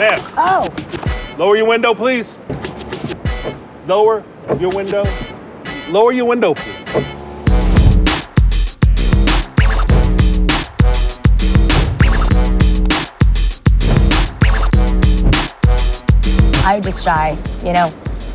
Ma'am. Oh. Lower your window, please. Lower your window. Lower your window, please. I'm just shy, you know?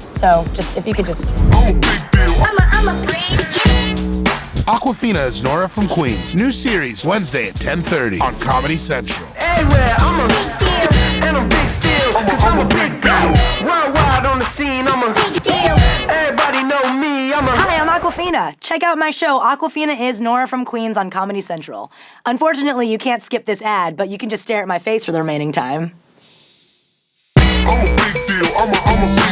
So just, if you could just... I'm a big deal. I'm a big deal. Awkwafina is Nora from Queens. New series Wednesday at 10:30 on Comedy Central. Everywhere, I'm a big deal, and I'm big still, cause I'm a big deal. Worldwide on the scene, I'm a big deal. Everybody know me, I'm a... Hi, I'm Awkwafina. Check out my show, Awkwafina is Nora from Queens on Comedy Central. Unfortunately, you can't skip this ad, but you can just stare at my face for the remaining time. I'm a big deal. I'm a